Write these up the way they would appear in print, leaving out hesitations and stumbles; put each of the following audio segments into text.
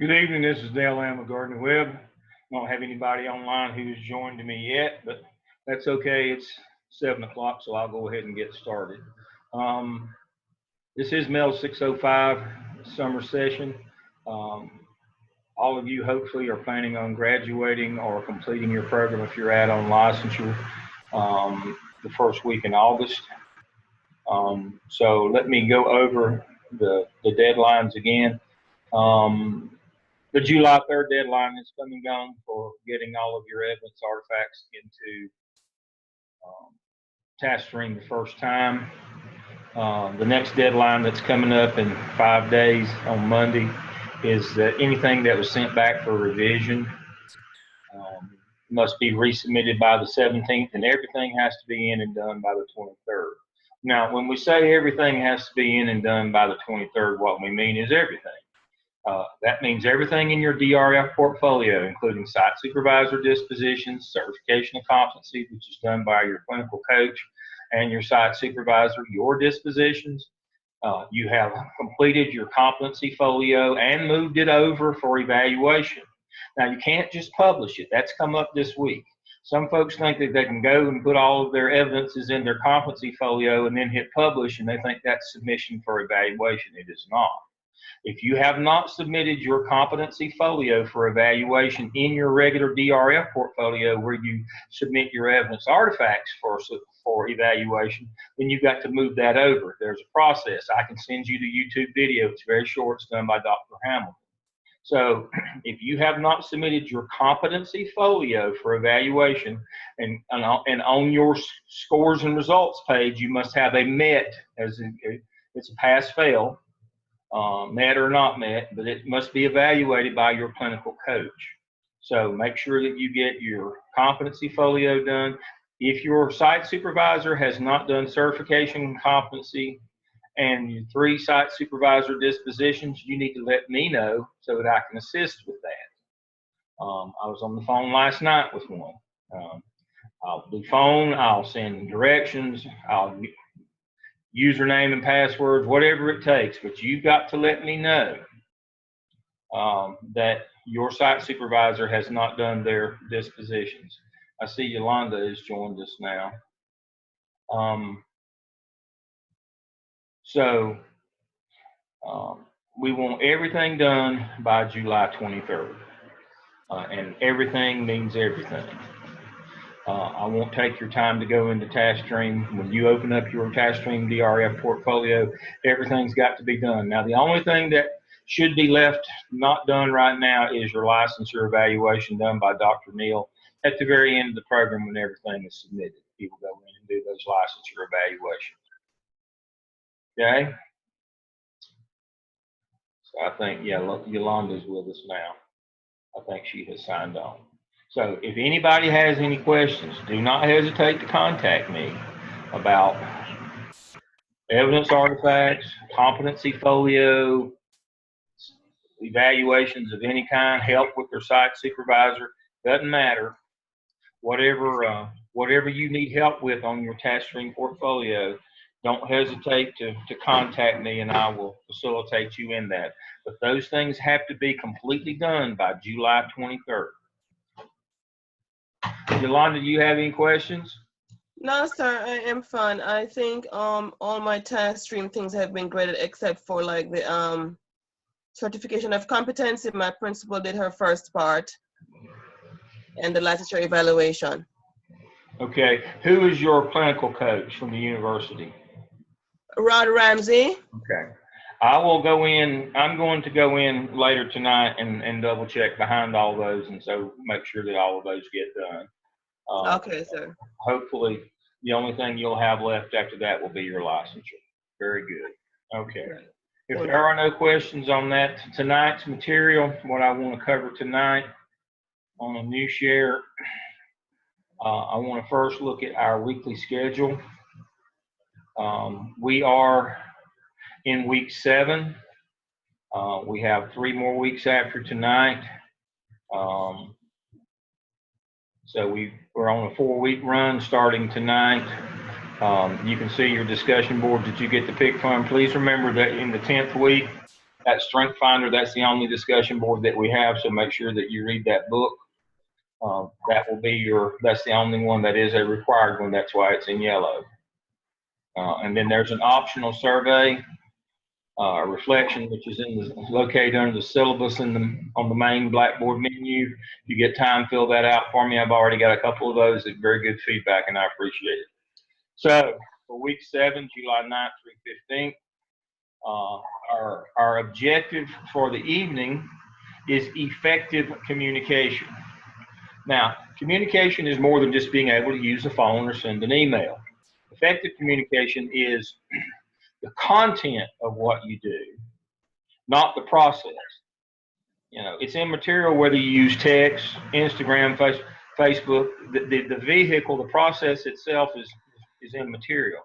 Good evening. This is Dale Lamb of Gardner Webb. I don't have anybody online who has joined me yet, but that's okay. It's 7 o'clock, so I'll go ahead and get started. This is Mels 605 summer session. All of you hopefully are planning on graduating or completing your program if you're at on licensure the first week in August. So let me go over the deadlines again. The July 3rd deadline is come and gone for getting all of your evidence artifacts into task stream the first time. The next deadline that's coming up in 5 days on Monday is that anything that was sent back for revision must be resubmitted by the 17th, and everything has to be in and done by the 23rd. Now, when we say everything has to be in and done by the 23rd, what we mean is everything. That means everything in your DRF portfolio, including site supervisor dispositions, certification of competency, which is done by your clinical coach and your site supervisor, your dispositions. You have completed your competency folio and moved it over for evaluation. Now, you can't just publish it. That's come up this week. Some folks think that they can go and put all of their evidences in their competency folio and then hit publish, and they think that's submission for evaluation. It is not. If you have not submitted your competency folio for evaluation in your regular DRF portfolio where you submit your evidence artifacts for evaluation, then you've got to move that over. There's a process. I can send you the YouTube video. It's very short. It's done by Dr. Hamilton. So if you have not submitted your competency folio for evaluation, and on your scores and results page, you must have a MET, as in, it's a pass-fail. Met or not met, but it must be evaluated by your clinical coach. So make sure that you get your competency folio done. If your site supervisor has not done certification and competency and your 3 site supervisor dispositions, you need to let me know so that I can assist with that. I was on the phone last night with one. I'll do phone, I'll send directions, I'll username and passwords, whatever it takes, but you've got to let me know that your site supervisor has not done their dispositions. I see Yolanda has joined us now. We want everything done by July 23rd, and everything means everything. I won't take your time to go into task stream. When you open up your task stream DRF portfolio, everything's got to be done. Now, the only thing that should be left not done right now is your licensure evaluation done by Dr. Neal at the very end of the program when everything is submitted. He will go in and do those licensure evaluations. Okay? So I think, yeah, Yolanda's with us now. I think she has signed on. So if anybody has any questions, do not hesitate to contact me about evidence artifacts, competency folio, evaluations of any kind, help with their site supervisor, doesn't matter. Whatever you need help with on your task stream portfolio, don't hesitate to contact me and I will facilitate you in that. But those things have to be completely done by July 23rd. Yolanda, do you have any questions? No, sir, I am fine. I think all my task stream things have been graded except for like the certification of competency. My principal did her first part and the licensure evaluation. Okay. Who is your clinical coach from the university? Rod Ramsey. Okay. I will go in, I'm going to go in later tonight and double check behind all those, and so make sure that all of those get done. Okay, sir. Hopefully, the only thing you'll have left after that will be your licensure. Very good. Okay. Right. If there are no questions on that, tonight's material, what I want to cover tonight on a new share, I want to first look at our weekly schedule. We are in week 7. We have 3 more weeks after tonight. So we're on a 4-week run starting tonight. You can see your discussion board that you get to pick from. Please remember that in the 10th week, that Strength Finder, that's the only discussion board that we have, so make sure that you read that book. That will be that's the only one that is a required one. That's why it's in yellow. And then there's an optional survey, a reflection, which is located under the syllabus on the main Blackboard menu. If you get time, fill that out for me. I've already got a couple of those. It's very good feedback, and I appreciate it. So for week 7, July 9th through 15th, our objective for the evening is effective communication. Now, communication is more than just being able to use a phone or send an email. Effective communication is the content of what you do, not the process. You know, it's immaterial whether you use text, Instagram, Facebook. The vehicle, the process itself is immaterial.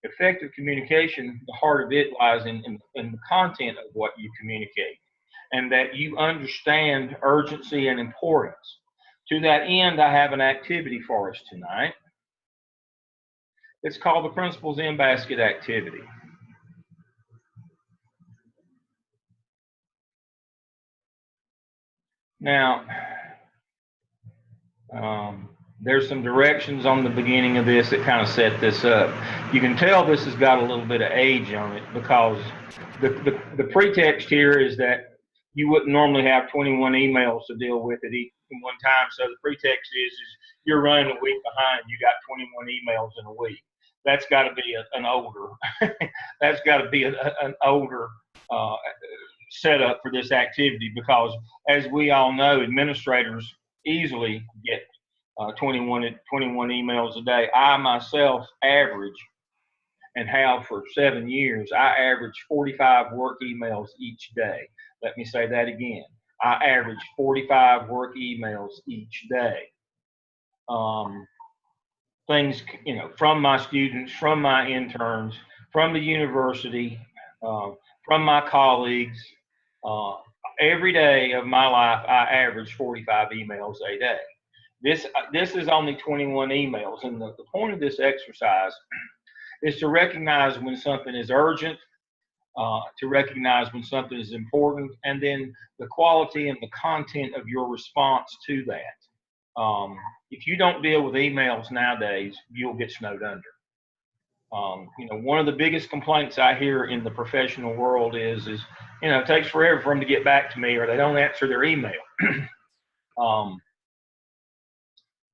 Effective communication, the heart of it lies in the content of what you communicate, and that you understand urgency and importance. To that end, I have an activity for us tonight. It's called the Principal's In Basket activity. Now, there's some directions on the beginning of this that kind of set this up. You can tell this has got a little bit of age on it because the pretext here is that you wouldn't normally have 21 emails to deal with at one time. So the pretext is you're running a week behind. You got 21 emails in a week. That's got to be an older. That's got to be an older setup for this activity, because as we all know, administrators easily get 21 emails a day. I myself average, and have for 7 years, I average 45 work emails each day. Let me say that again. I average 45 work emails each day. Things, you know, from my students, from my interns, from the university, from my colleagues. Every day of my life, I average 45 emails a day. This is only 21 emails, and the point of this exercise is to recognize when something is urgent, to recognize when something is important, and then the quality and the content of your response to that. If you don't deal with emails nowadays, you'll get snowed under. You know, one of the biggest complaints I hear in the professional world is you know, it takes forever for them to get back to me, or they don't answer their email.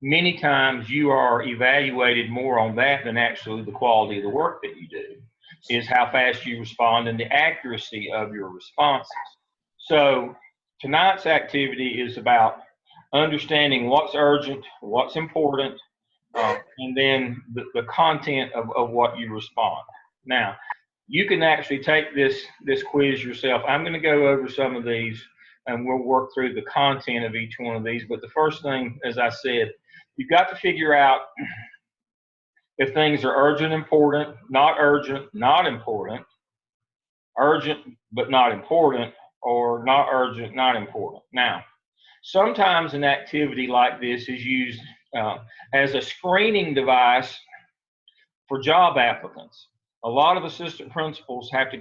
Many times you are evaluated more on that than actually the quality of the work that you do, is how fast you respond and the accuracy of your responses. So tonight's activity is about understanding what's urgent, what's important, and then the content of what you respond. Now, you can actually take this quiz yourself. I'm going to go over some of these, and we'll work through the content of each one of these. But the first thing, as I said, you've got to figure out if things are urgent, important, not urgent, not important, urgent but not important, or not urgent, not important. Now, sometimes an activity like this is used as a screening device for job applicants. A lot of assistant principals have to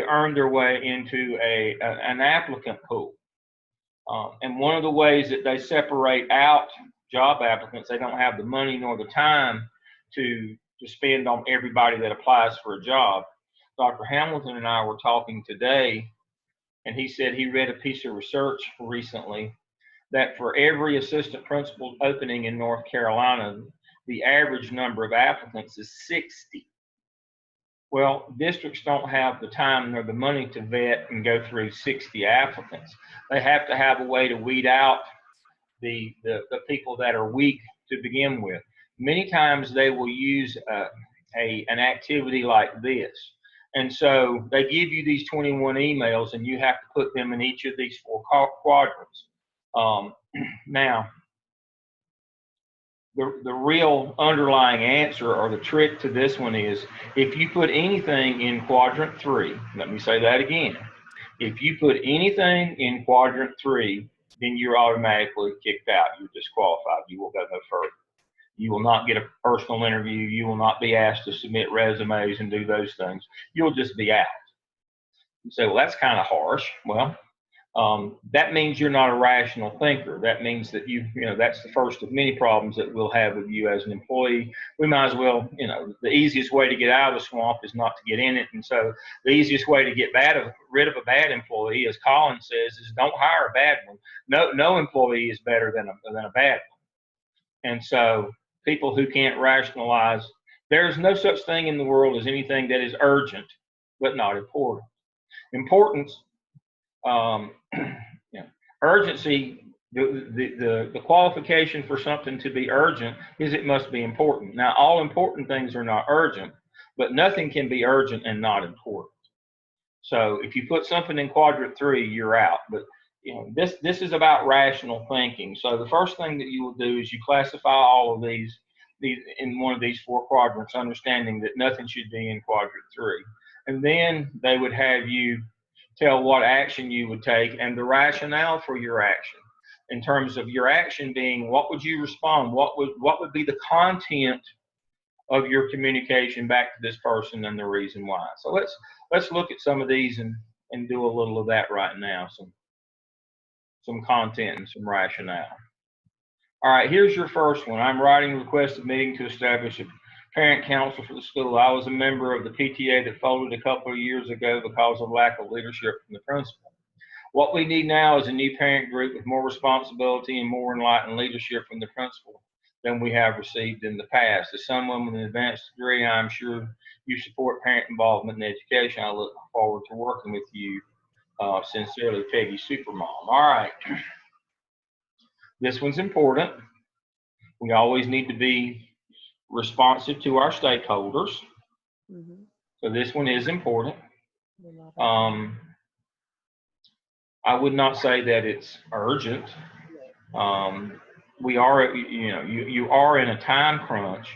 earn their way into an applicant pool. And one of the ways that they separate out job applicants, they don't have the money nor the time to spend on everybody that applies for a job. Dr. Hamilton and I were talking today, and he said he read a piece of research recently that for every assistant principal opening in North Carolina, the average number of applicants is 60. Well, districts don't have the time nor the money to vet and go through 60 applicants. They have to have a way to weed out the people that are weak to begin with. Many times they will use an activity like this. And so they give you these 21 emails, and you have to put them in each of these 4 quadrants. Now, the real underlying answer, or the trick to this one, is if you put anything in quadrant 3, let me say that again. If you put anything in quadrant 3, then you're automatically kicked out. You're disqualified. You will go no further. You will not get a personal interview. You will not be asked to submit resumes and do those things. You'll just be out. You say, well, that's kind of harsh. Well, that means you're not a rational thinker. That means that that's the first of many problems that we'll have with you as an employee. We might as well, the easiest way to get out of the swamp is not to get in it. And so the easiest way to get rid of a bad employee, as Colin says, is don't hire a bad one. No employee is better than a bad one. And so people who can't rationalize, there's no such thing in the world as anything that is urgent but not important. Importance, urgency, the qualification for something to be urgent is it must be important. Now, all important things are not urgent, but nothing can be urgent and not important. So if you put something in quadrant 3, you're out. But this is about rational thinking. So the first thing that you will do is you classify all of these in one of these 4 quadrants, understanding that nothing should be in quadrant 3. And then they would have you tell what action you would take and the rationale for your action. In terms of your action being, what would you respond? What would be the content of your communication back to this person and the reason why? So let's look at some of these and do a little of that right now. Some content and some rationale. All right, here's your first one. I'm writing a request of meeting to establish a parent council for the school. I was a member of the PTA that folded a couple of years ago because of lack of leadership from the principal. What we need now is a new parent group with more responsibility and more enlightened leadership from the principal than we have received in the past. As someone with an advanced degree, I'm sure you support parent involvement in education. I look forward to working with you. Sincerely, Peggy Supermom. All right. This one's important. We always need to be responsive to our stakeholders. Mm-hmm. So this one is important. I would not say that it's urgent. We are, you are in a time crunch,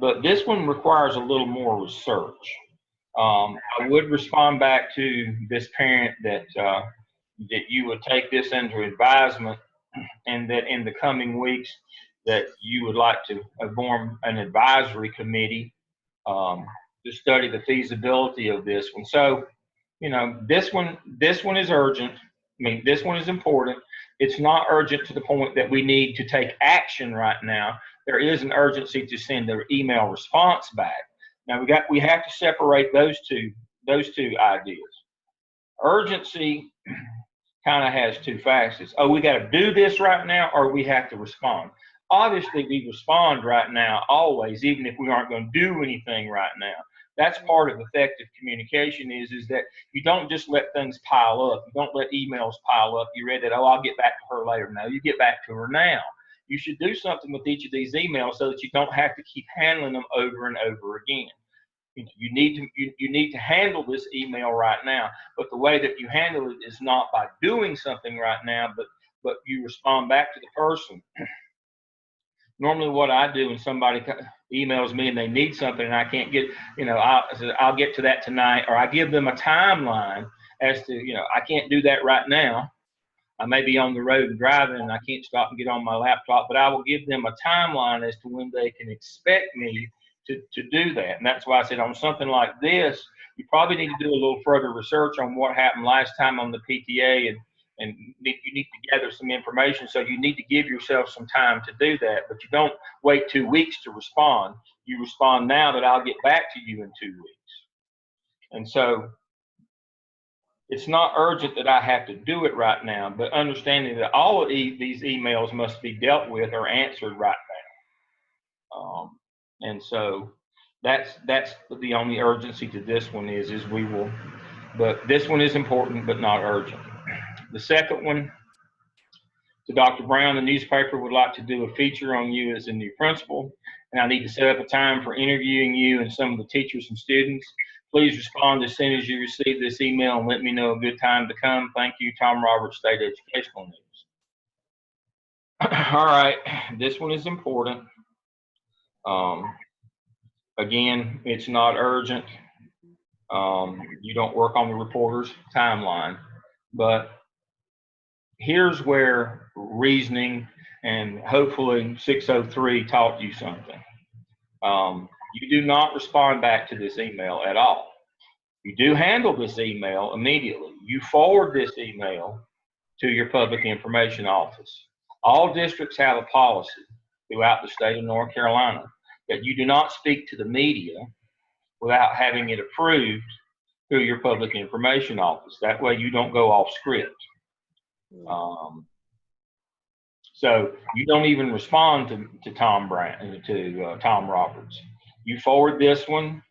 but this one requires a little more research. I would respond back to this parent that you would take this into advisement, and that in the coming weeks that you would like to form an advisory committee to study the feasibility of this one. So, this one is urgent. I mean, this one is important. It's not urgent to the point that we need to take action right now. There is an urgency to send an email response back. Now we have to separate those two ideas. Urgency kind of has 2 facets. Oh, we got to do this right now, or we have to respond. Obviously, we respond right now always, even if we aren't going to do anything right now. That's part of effective communication is that you don't just let things pile up. You don't let emails pile up. You read that, oh, I'll get back to her later. No, you get back to her now. You should do something with each of these emails so that you don't have to keep handling them over and over again. You need to handle this email right now, but the way that you handle it is not by doing something right now, but you respond back to the person. Normally what I do when somebody emails me and they need something and I can't get, I'll get to that tonight, or I give them a timeline as to, I can't do that right now. I may be on the road and driving and I can't stop and get on my laptop, but I will give them a timeline as to when they can expect me to do that. And that's why I said on something like this, you probably need to do a little further research on what happened last time on the PTA, and you need to gather some information. So you need to give yourself some time to do that, but you don't wait 2 weeks to respond. You respond now that I'll get back to you in 2 weeks. And so it's not urgent that I have to do it right now, but understanding that all of these emails must be dealt with or answered right now. And so that's the only urgency to this one is we will, but this one is important but not urgent. The second one, to Dr. Brown, the newspaper would like to do a feature on you as a new principal, and I need to set up a time for interviewing you and some of the teachers and students. Please respond as soon as you receive this email and let me know a good time to come. Thank you, Tom Roberts, State Educational News. All right, this one is important. Again, it's not urgent. You don't work on the reporter's timeline, but here's where reasoning and hopefully 603 taught you something. You do not respond back to this email at all. You do handle this email immediately. You forward this email to your public information office. All districts have a policy throughout the state of North Carolina that you do not speak to the media without having it approved through your public information office. That way you don't go off script. So you don't even respond to Tom Tom Roberts. You forward this one.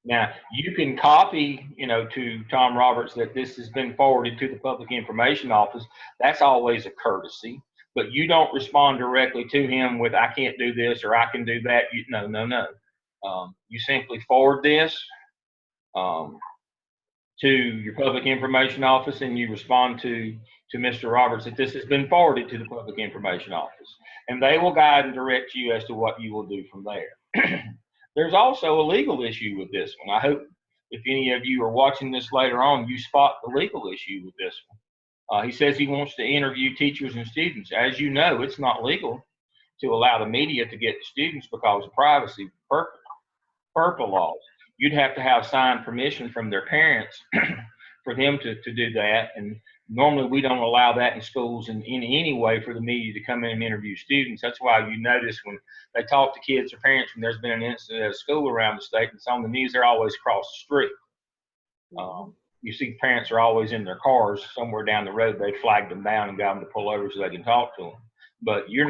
Now you can copy, to Tom Roberts that this has been forwarded to the public information office. That's always a courtesy, but you don't respond directly to him with "I can't do this" or "I can do that." No. You simply forward this to your public information office, and you respond to Mr. Roberts that this has been forwarded to the public information office, and they will guide and direct you as to what you will do from there. There's also a legal issue with this one. I hope if any of you are watching this later on, you spot the legal issue with this one. He says he wants to interview teachers and students. As you know, it's not legal to allow the media to get to students because of privacy purple laws. You'd have to have signed permission from their parents for them to do that. And normally we don't allow that in schools in any way for the media to come in and interview students. That's why you notice when they talk to kids or parents when there's been an incident at a school around the state and it's on the news, they're always across the street. You see parents are always in their cars somewhere down the road. They flagged them down and got them to pull over so they can talk to them. But you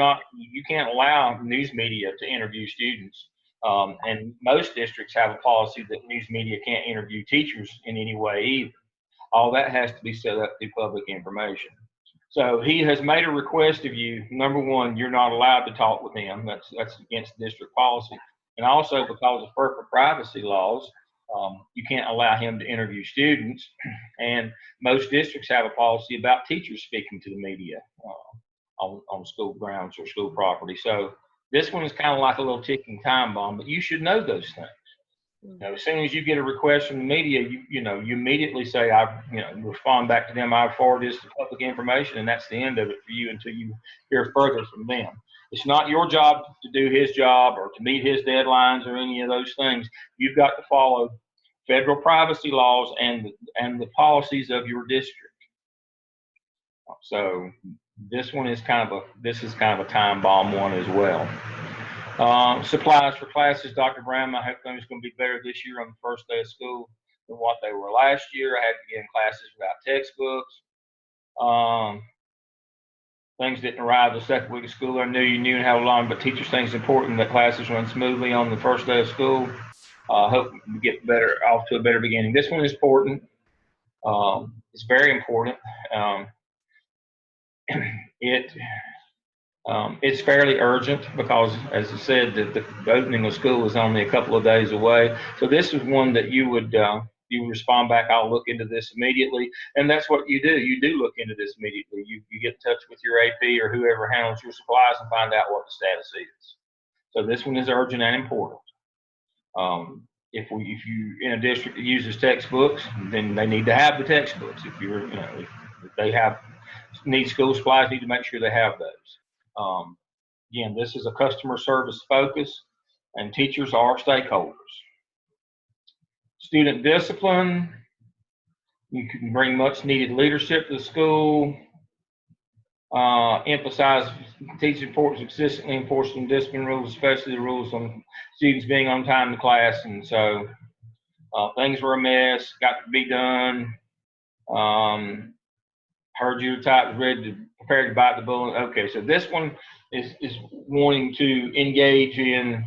can't allow news media to interview students. And most districts have a policy that news media can't interview teachers in any way either. All that has to be set up through public information. So he has made a request of you. Number one, you're not allowed to talk with him. That's against district policy. And also because of FERPA privacy laws, you can't allow him to interview students. And most districts have a policy about teachers speaking to the media on school grounds or school property. So this one is kind of like a little ticking time bomb, but you should know those things. As soon as you get a request from the media, you immediately say, respond back to them. I forward this to public information, and that's the end of it for you until you hear further from them. It's not your job to do his job or to meet his deadlines or any of those things. You've got to follow federal privacy laws and the policies of your district. So this one is kind of a time bomb one as well. Supplies for classes, Dr. Brown, I hope things are going to be better this year on the first day of school than what they were last year. I had to begin classes without textbooks. Things didn't arrive the second week of school. I knew you knew how long, but teachers think it's important that classes run smoothly on the first day of school. Hope we get off to a better beginning. This one is important. It's very important. It's fairly urgent because, as I said, the opening of school is only a couple of days away. So this is one that you would respond back, I'll look into this immediately. And that's what you do. You do look into this immediately. You get in touch with your AP or whoever handles your supplies and find out what the status is. So this one is urgent and important. If you in a district that uses textbooks, then they need to have the textbooks. If they need school supplies, need to make sure they have those. Again, this is a customer service focus, and teachers are stakeholders. Student discipline, you can bring much needed leadership to the school. Emphasize teachers' importance of consistently enforcing discipline rules, especially the rules on students being on time to class. And so things were amiss, got to be done. Heard your type was ready to prepare to bite the bullet. Okay, so this one is wanting to engage in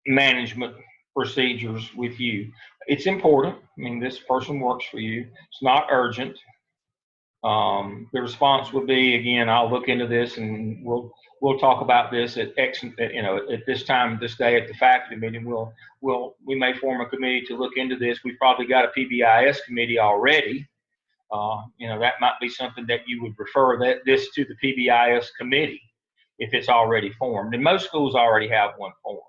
management procedures with you. It's important. I mean, this person works for you. It's not urgent. The response would be, again, I'll look into this and we'll talk about this at this time, this day at the faculty meeting. We may form a committee to look into this. We've probably got a PBIS committee already. That might be something that you would refer this to the PBIS committee if it's already formed. And most schools already have one formed.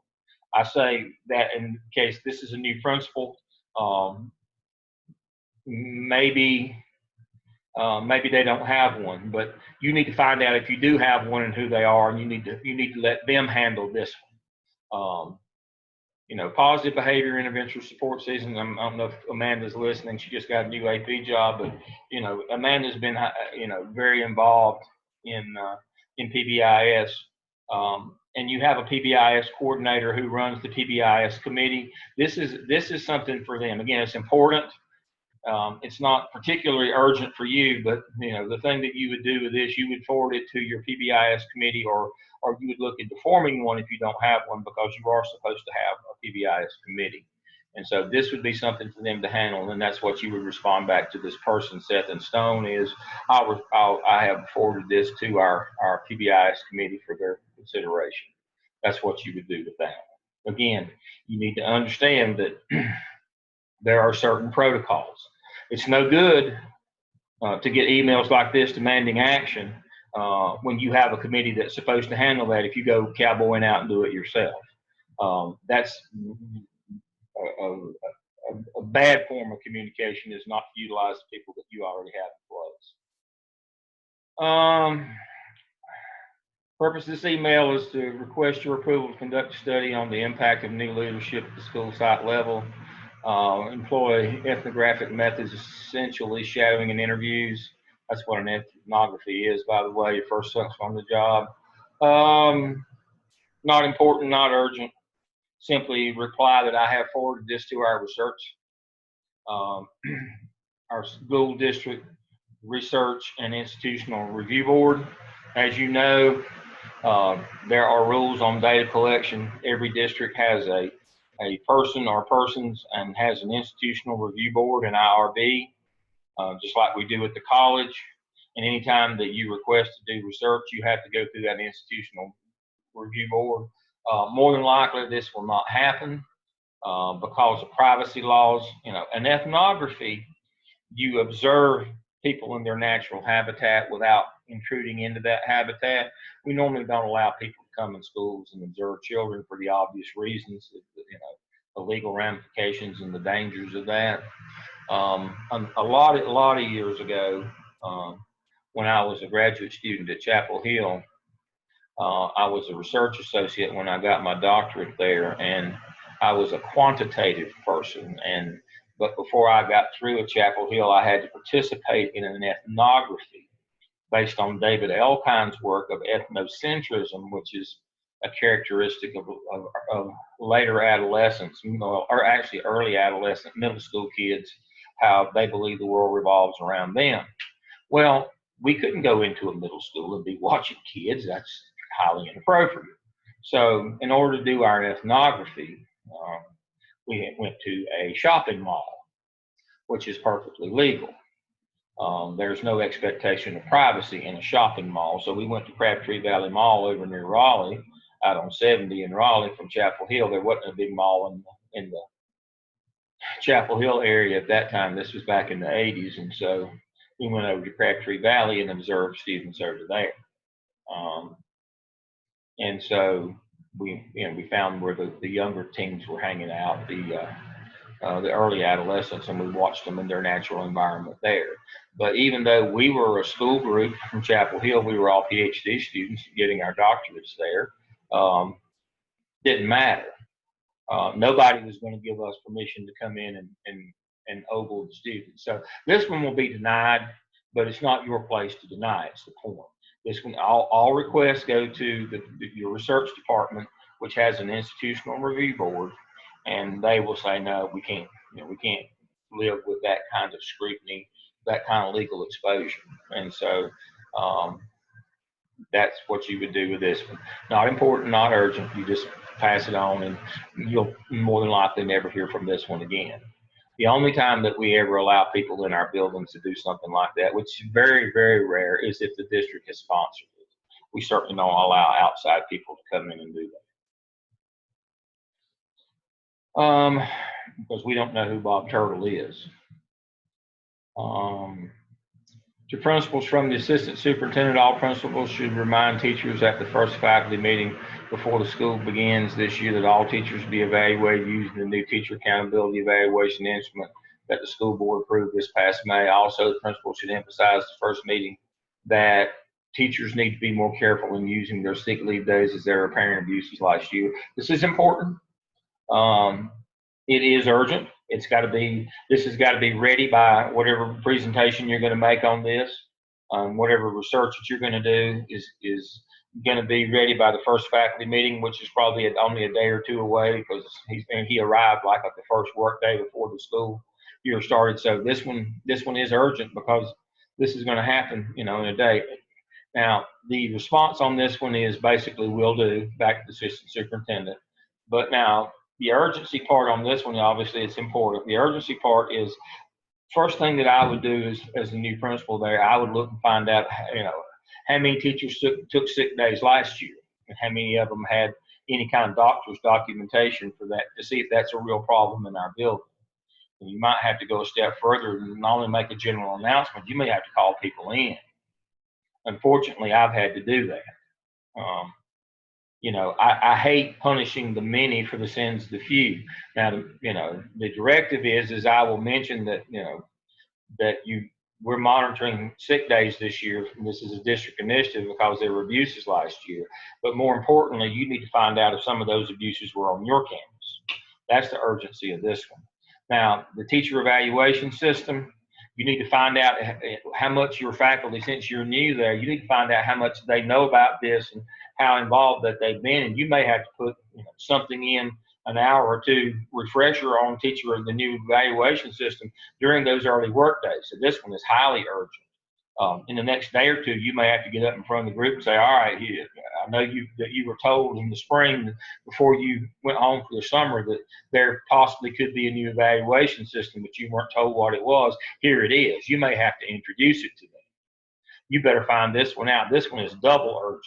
I say that in case this is a new principal, maybe they don't have one, but you need to find out if you do have one and who they are, and you need to let them handle this one. positive behavior intervention support season. I don't know if Amanda's listening. She just got a new AP job, but Amanda's been very involved in PBIS, and you have a PBIS coordinator who runs the PBIS committee. This is something for them. Again, it's important. It's not particularly urgent for you, but the thing that you would do with this, you would forward it to your PBIS committee, or you would look into forming one if you don't have one, because you are supposed to have a PBIS committee. And so this would be something for them to handle, and that's what you would respond back to this person, Seth and Stone, is I have forwarded this to our PBIS committee for their consideration. That's what you would do with that. Again, you need to understand that there are certain protocols. It's no good to get emails like this demanding action when you have a committee that's supposed to handle that if you go cowboying out and do it yourself. That's a bad form of communication, is not to utilize the people that you already have in place. Purpose of this email is to request your approval to conduct a study on the impact of new leadership at the school site level. Employ ethnographic methods, essentially shadowing and interviews. That's what an ethnography is, by the way, your first month on the job. Not important, not urgent. Simply reply that I have forwarded this to our research, our school district research and institutional review board. As you know, there are rules on data collection. Every district has a person or persons and has an institutional review board, an IRB, just like we do at the college. And anytime that you request to do research, you have to go through that institutional review board. More than likely, this will not happen because of privacy laws. An ethnography, you observe people in their natural habitat without intruding into that habitat. We normally don't allow people to come in schools and observe children for the obvious reasons, the legal ramifications and the dangers of that. A lot of years ago, when I was a graduate student at Chapel Hill, I was a research associate when I got my doctorate there, and I was a quantitative person. But before I got through at Chapel Hill, I had to participate in an ethnography based on David Elkind's work of ethnocentrism, which is a characteristic of later adolescence, or actually early adolescent, middle school kids, how they believe the world revolves around them. Well, we couldn't go into a middle school and be watching kids. That's highly inappropriate. So in order to do our ethnography, we went to a shopping mall, which is perfectly legal. There's no expectation of privacy in a shopping mall. So we went to Crabtree Valley Mall over near Raleigh, out on 70 in Raleigh from Chapel Hill. There wasn't a big mall in the Chapel Hill area at that time. This was back in the 80s. And so we went over to Crabtree Valley and observed students over there. And so we found where the younger teens were hanging out, the early adolescents, and we watched them in their natural environment there. But even though we were a school group from Chapel Hill, we were all PhD students getting our doctorates there. Didn't matter. Nobody was going to give us permission to come in and ogle the students. So this one will be denied, but it's not your place to deny. It's the point. This one, all requests go to your research department, which has an institutional review board, and they will say, no, we can't live with that kind of scrutiny, that kind of legal exposure. And so that's what you would do with this one. Not important, not urgent. You just pass it on, and you'll more than likely never hear from this one again. The only time that we ever allow people in our buildings to do something like that, which is very, very rare, is if the district has sponsored it. We certainly don't allow outside people to come in and do that. Because we don't know who Bob Turtle is. To principals from the assistant superintendent, all principals should remind teachers at the first faculty meeting before the school begins this year that all teachers be evaluated using the new teacher accountability evaluation instrument that the school board approved this past May. Also, the principal should emphasize the first meeting that teachers need to be more careful in using their sick leave days as their apparent abuses last year. This is important. It is urgent. It's got to be, this has got to be ready by whatever presentation you're going to make on this. Whatever research that you're going to do is going to be ready by the first faculty meeting, which is probably only a day or two away because he arrived like at the first work day before the school year started. So this one is urgent because this is going to happen, in a day. Now, the response on this one is basically will do, back to the assistant superintendent. But now, the urgency part on this one, obviously, it's important. The urgency part is first thing that I would do is, as the new principal there, I would look and find out, how many teachers took sick days last year and how many of them had any kind of doctor's documentation for that to see if that's a real problem in our building. And you might have to go a step further and not only make a general announcement, you may have to call people in. Unfortunately, I've had to do that. Um, I hate punishing the many for the sins of the few. Now, the directive is I will mention that, that we're monitoring sick days this year. This is a district initiative because there were abuses last year. But more importantly, you need to find out if some of those abuses were on your campus. That's the urgency of this one. Now, the teacher evaluation system, you need to find out how much your faculty, since you're new there, you need to find out how much they know about this and how involved that they've been. And you may have to put something in an hour or two refresher on teacher of the new evaluation system during those early work days. So this one is highly urgent. In the next day or two, you may have to get up in front of the group and say, all right, I know that you were told in the spring before you went home for the summer that there possibly could be a new evaluation system, but you weren't told what it was. Here it is. You may have to introduce it to them. You better find this one out. This one is double urgent.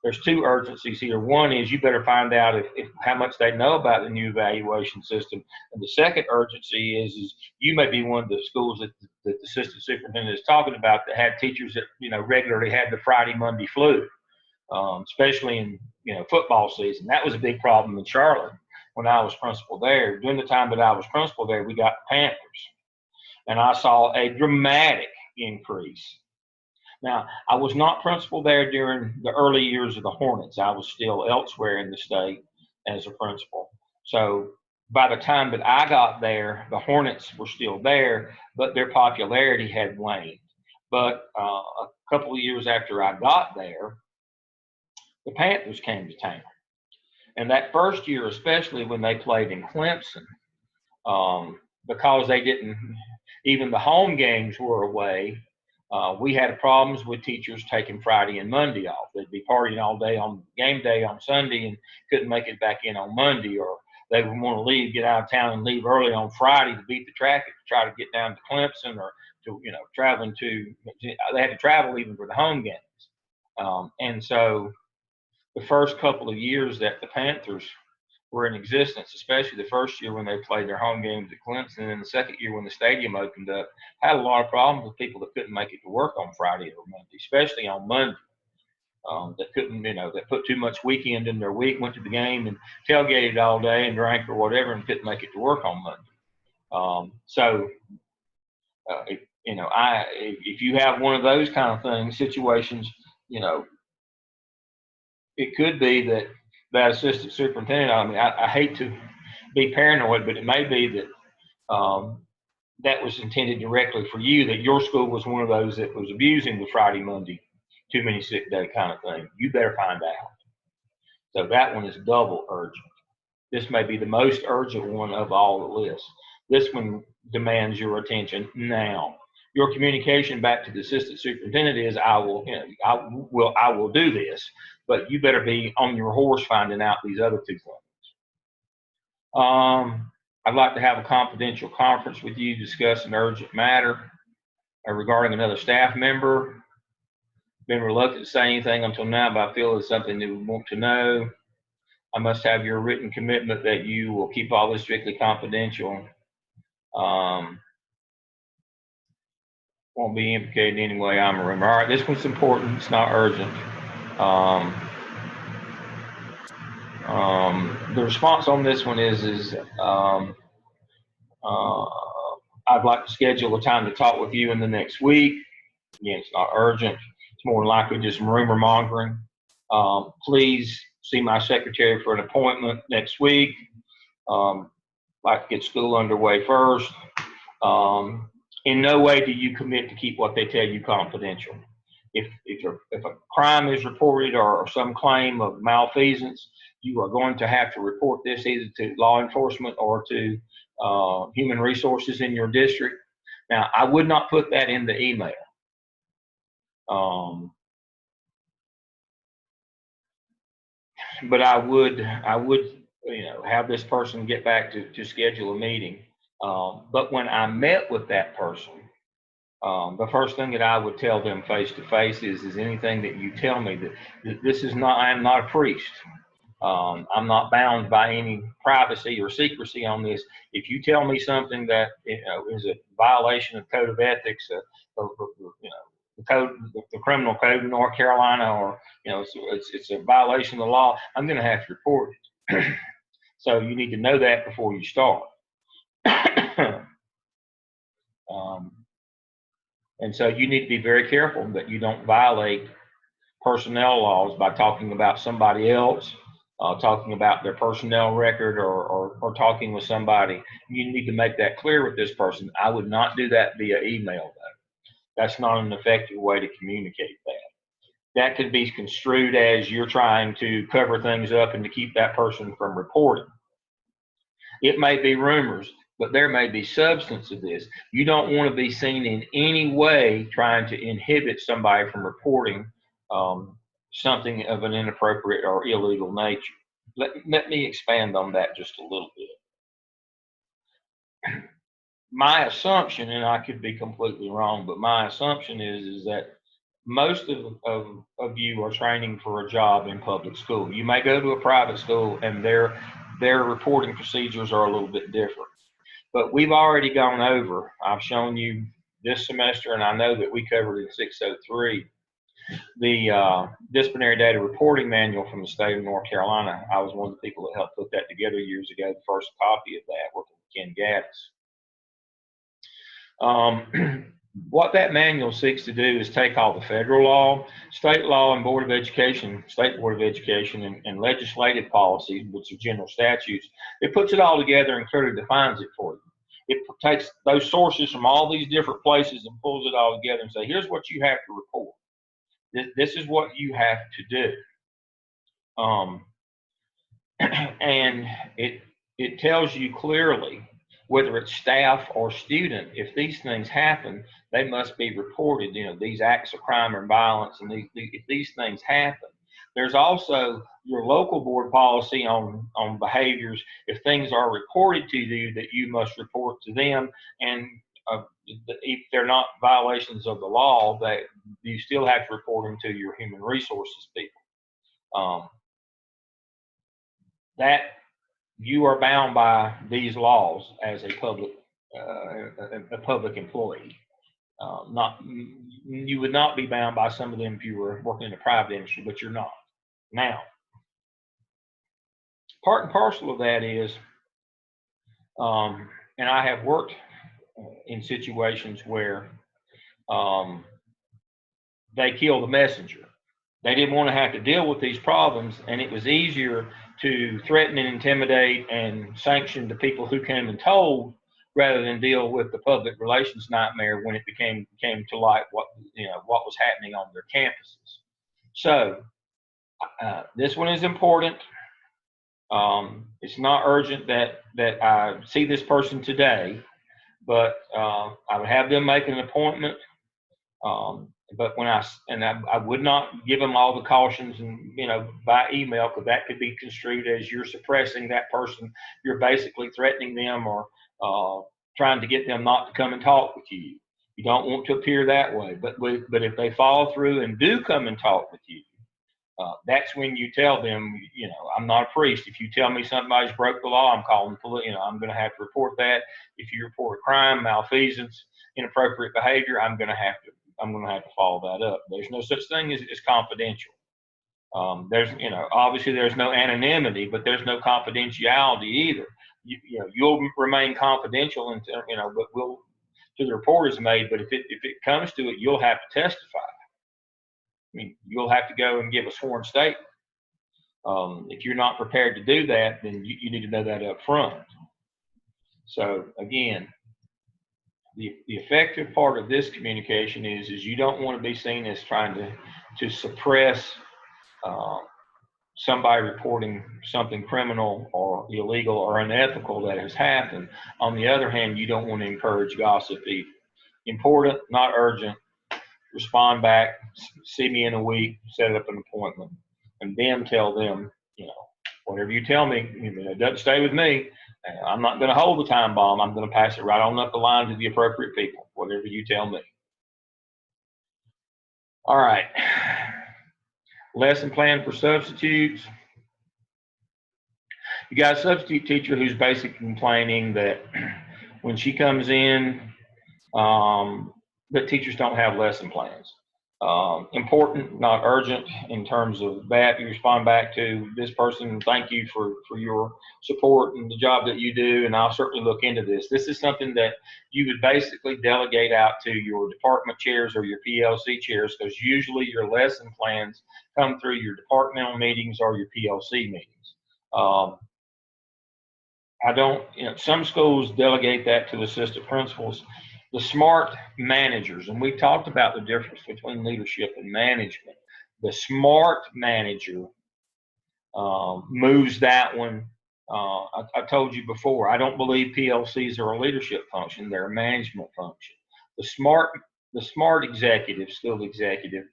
There's two urgencies here. One is you better find out if how much they know about the new evaluation system. And the second urgency is you may be one of the schools that the assistant superintendent is talking about that had teachers that regularly had the Friday, Monday flu, especially in football season. That was a big problem in Charlotte when I was principal there. During the time that I was principal there, we got the Panthers, and I saw a dramatic increase. Now, I was not principal there during the early years of the Hornets. I was still elsewhere in the state as a principal. So by the time that I got there, the Hornets were still there, but their popularity had waned. But a couple of years after I got there, the Panthers came to town. And that first year, especially when they played in Clemson, because they didn't, even the home games were away. We had problems with teachers taking Friday and Monday off. They'd be partying all day on game day on Sunday and couldn't make it back in on Monday, or they would want to leave, get out of town and leave early on Friday to beat the traffic to try to get down to Clemson, or to, traveling to, they had to travel even for the home games. And so the first couple of years that the Panthers were in existence, especially the first year when they played their home games at Clemson, and the second year when the stadium opened up, had a lot of problems with people that couldn't make it to work on Friday or Monday, especially on Monday. That couldn't, that put too much weekend in their week, went to the game and tailgated all day and drank or whatever, and couldn't make it to work on Monday. If you have one of those kind of things, situations, it could be that assistant superintendent, I hate to be paranoid, but it may be that that was intended directly for you, that your school was one of those that was abusing the Friday, Monday, too many sick day kind of thing. You better find out. So that one is double urgent. This may be the most urgent one of all the lists. This one demands your attention now. Your communication back to the assistant superintendent is, I will do this, but you better be on your horse finding out these other two things. I'd like to have a confidential conference with you, discuss an urgent matter regarding another staff member. Been reluctant to say anything until now, but I feel it's something that we want to know. I must have your written commitment that you will keep all this strictly confidential. Won't be implicated in any way. I'm a rumor. All right, this one's important. It's not urgent. The response on this one is I'd like to schedule a time to talk with you in the next week. Again, it's not urgent. It's more than likely just some rumor mongering. Please see my secretary for an appointment next week. like get school underway first. In no way do you commit to keep what they tell you confidential. If a crime is reported or some claim of malfeasance, you are going to have to report this either to law enforcement or to human resources in your district. Now, I would not put that in the email. But I would, have this person get back to schedule a meeting. But when I met with that person, the first thing that I would tell them face to face is anything that you tell me that this is not, I am not a priest. I'm not bound by any privacy or secrecy on this. If you tell me something that is a violation of code of ethics, the code, the criminal code in North Carolina, or it's a violation of the law, I'm going to have to report it. So you need to know that before you start. And so you need to be very careful that you don't violate personnel laws by talking about somebody else, talking about their personnel record, or talking with somebody. You need to make that clear with this person. I would not do that via email, though. That's not an effective way to communicate that. That could be construed as you're trying to cover things up and to keep that person from reporting. It may be rumors, but there may be substance of this. You don't want to be seen in any way trying to inhibit somebody from reporting something of an inappropriate or illegal nature. Let me expand on that just a little bit. My assumption, and I could be completely wrong, but my assumption is that most of you are training for a job in public school. You may go to a private school and their reporting procedures are a little bit different. But we've already gone over, I've shown you this semester, and I know that we covered in 603, the disciplinary data reporting manual from the state of North Carolina. I was one of the people that helped put that together years ago, the first copy of that, working with Ken Gaddis. What that manual seeks to do is take all the federal law, state law and Board of Education, state Board of Education, and legislative policies, which are general statutes. It puts it all together and clearly defines it for you. It takes those sources from all these different places and pulls it all together and say, here's what you have to report. This is what you have to do. And it tells you clearly, whether it's staff or student, if these things happen, they must be reported. These acts of crime and violence, and if these things happen. There's also your local board policy on behaviors. If things are reported to you, that you must report to them, and if they're not violations of the law, that you still have to report them to your human resources people. That you are bound by these laws as a public employee. You would not be bound by some of them if you were working in the private industry, but you're not. Now, part and parcel of that is, and I have worked in situations where they kill the messenger. They didn't want to have to deal with these problems, and it was easier to threaten and intimidate and sanction the people who came and told, rather than deal with the public relations nightmare when it came to light what was happening on their campuses. So this one is important. It's not urgent that I see this person today, but I would have them make an appointment. But I would not give them all the cautions and by email, because that could be construed as you're suppressing that person. You're basically threatening them or trying to get them not to come and talk with you. You don't want to appear that way. But if they follow through and do come and talk with you, that's when you tell them, I'm not a priest. If you tell me somebody's broke the law, I'm calling the police. I'm going to have to report that. If you report a crime, malfeasance, inappropriate behavior, I'm going to have to follow that up. There's no such thing as confidential. There's, obviously there's no anonymity, but there's no confidentiality either. You'll remain confidential until, but till the report is made. But if it comes to it, you'll have to testify. I mean, you'll have to go and give a sworn statement. If you're not prepared to do that, then you need to know that up front. So again, the effective part of this communication is you don't want to be seen as trying to suppress uh, somebody reporting something criminal or illegal or unethical that has happened. On the other hand, you don't want to encourage gossip either. Important, not urgent. Respond back, see me in a week, set up an appointment, and then tell them, whatever you tell me, it doesn't stay with me. I'm not going to hold the time bomb. I'm going to pass it right on up the line to the appropriate people, whatever you tell me. All right. Lesson plan for substitutes. You got a substitute teacher who's basically complaining that when she comes in, that teachers don't have lesson plans. Important, not urgent in terms of that. You respond back to this person, thank you for your support and the job that you do, and I'll certainly look into this. This is something that you would basically delegate out to your department chairs or your PLC chairs, because usually your lesson plans come through your departmental meetings or your PLC meetings. Some schools delegate that to assistant principals. The smart managers, and we talked about the difference between leadership and management. The smart manager moves that one. I told you before, I don't believe PLCs are a leadership function; they're a management function. The smart executive, skilled executive,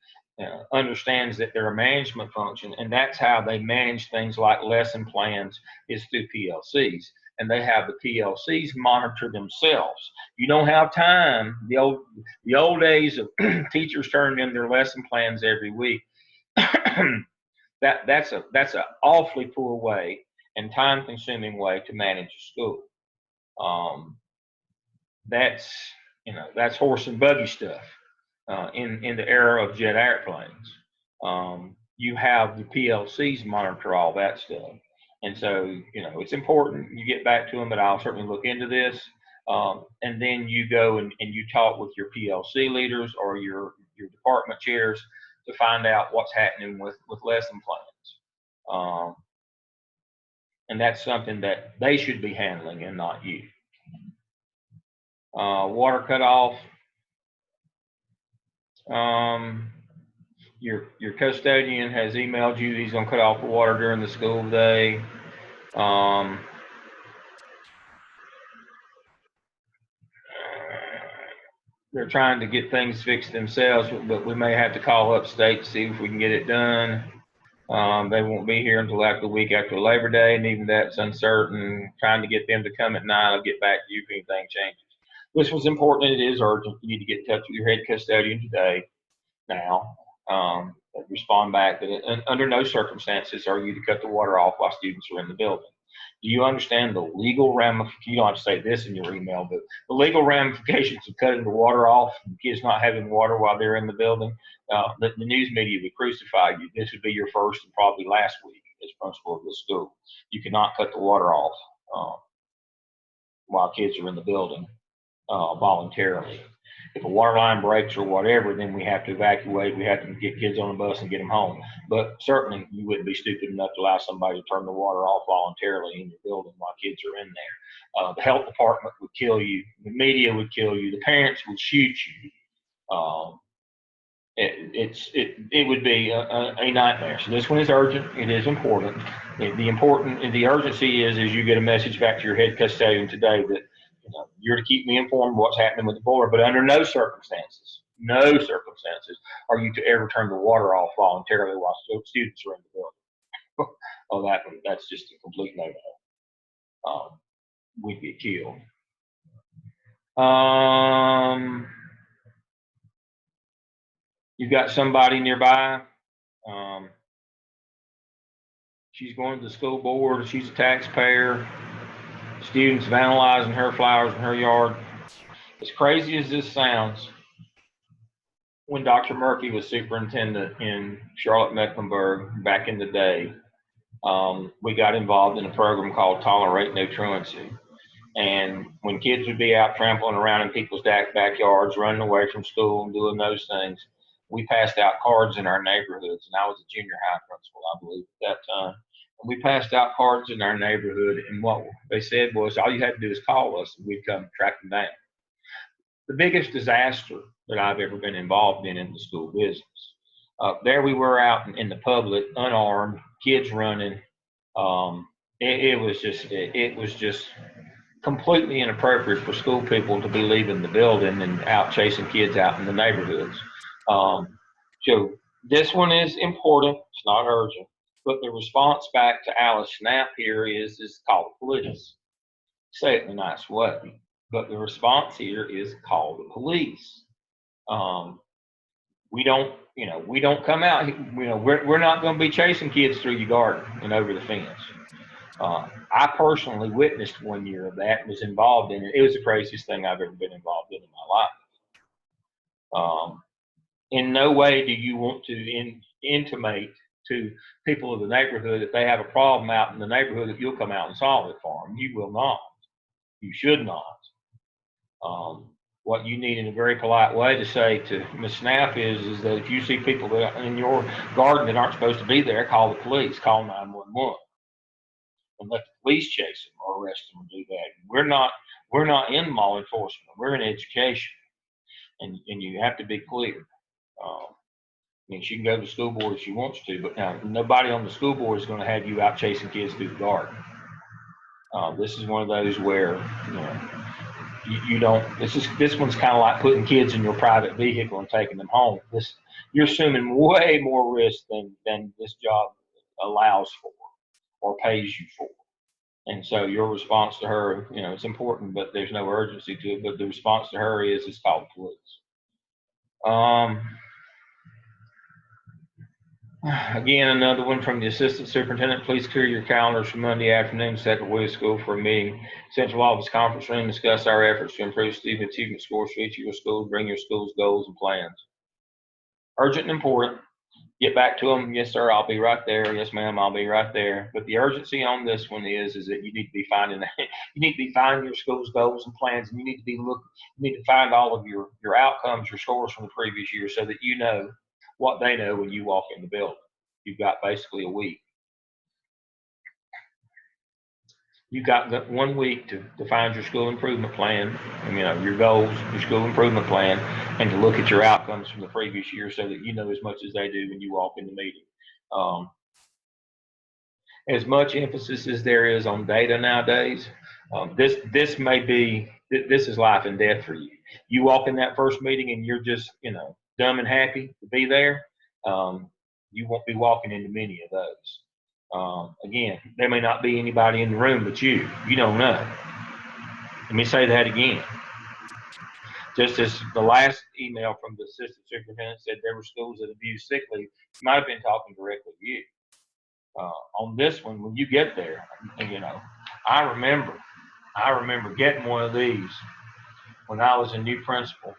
understands that they're a management function, and that's how they manage things like lesson plans is through PLCs. And they have the PLCs monitor themselves. You don't have time. The old days of teachers turning in their lesson plans every week. that's a awfully poor way and time-consuming way to manage a school. That's horse and buggy stuff in the era of jet airplanes. You have the PLCs monitor all that stuff. And so, it's important you get back to them, but I'll certainly look into this. And then you go and you talk with your PLC leaders or your department chairs to find out what's happening with lesson plans. And that's something that they should be handling and not you. Water cutoff. Your custodian has emailed you he's going to cut off the water during the school day. They're trying to get things fixed themselves, but we may have to call upstate to see if we can get it done. They won't be here until after the week after Labor Day, and even that's uncertain. Trying to get them to come at 9. I'll get back to you if anything changes. This was important. It is urgent. You need to get in touch with your head custodian today. Now, respond back that under no circumstances are you to cut the water off while students are in the building. Do you understand the legal ramifications? You don't have to say this in your email, but the legal ramifications of cutting the water off and kids not having water while they're in the building. The news media would crucify you. This would be your first and probably last week as principal of the school. You cannot cut the water off while kids are in the building voluntarily. If a water line breaks or whatever, then we have to evacuate. We have to get kids on the bus and get them home. But certainly you wouldn't be stupid enough to allow somebody to turn the water off voluntarily in your building while kids are in there. The health department would kill you. The media would kill you. The parents would shoot you. It would be a nightmare. So this one is urgent. It is important. The urgency is you get a message back to your head custodian today that you're to keep me informed of what's happening with the boiler, but under no circumstances are you to ever turn the water off voluntarily while students are in the building. That's just a complete no-no. We'd get killed. You've got somebody nearby. She's going to the school board. She's a taxpayer. Students vandalizing her flowers in her yard. As crazy as this sounds, when Dr. Murphy was superintendent in Charlotte-Mecklenburg back in the day, we got involved in a program called Tolerate No Truancy. And when kids would be out trampling around in people's backyards, running away from school and doing those things, we passed out cards in our neighborhoods, and I was a junior high principal, I believe, at that time. And we passed out cards in our neighborhood, and what they said was, all you had to do is call us, and we'd come track them down. The biggest disaster that I've ever been involved in the school business. There we were out in the public, unarmed, kids running. It was just completely inappropriate for school people to be leaving the building and out chasing kids out in the neighborhoods. So this one is important. It's not urgent, but the response back to Alice Schnapp here is call the police. Say it in a nice way, but the response here is call the police. We don't, we don't come out. We're not going to be chasing kids through your garden and over the fence. I personally witnessed 1 year of that and was involved in it. It was the craziest thing I've ever been involved in my life. In no way do you want to intimate to people of the neighborhood if they have a problem out in the neighborhood that you'll come out and solve it for them. You will not. You should not. What you need in a very polite way to say to Ms. Snapp is that if you see people that in your garden that aren't supposed to be there, call the police, call 911. And let the police chase them or arrest them and do that. We're not in law enforcement. We're in education, and you have to be clear. I mean, she can go to the school board if she wants to, but now nobody on the school board is going to have you out chasing kids through the garden. This is one of those where you don't. This one's kind of like putting kids in your private vehicle and taking them home. You're assuming way more risk than this job allows for or pays you for. And so your response to her, it's important, but there's no urgency to it. But the response to her is call the police. Again, another one from the assistant superintendent. Please clear your calendars for Monday afternoon, second week of school for a meeting. Central office conference room, discuss our efforts to improve student achievement scores for each of your schools, bring your school's goals and plans. Urgent and important. Get back to them. Yes, sir, I'll be right there. Yes, ma'am, I'll be right there. But the urgency on this one is that you need to be finding your school's goals and plans, and you need to find all of your outcomes, your scores from the previous year, so that you know what they know when you walk in the building. You've got basically a week. You've got 1 week to find your school improvement plan, your goals, your school improvement plan, and to look at your outcomes from the previous year so that you know as much as they do when you walk in the meeting. As much emphasis as there is on data nowadays, this is life and death for you. You walk in that first meeting and you're just, dumb and happy to be there. You won't be walking into many of those. Again, there may not be anybody in the room but you don't know. Let me say that again. Just as the last email from the assistant superintendent said there were schools that abused sick leave, might have been talking directly to you. On this one, when you get there, I remember getting one of these when I was a new principal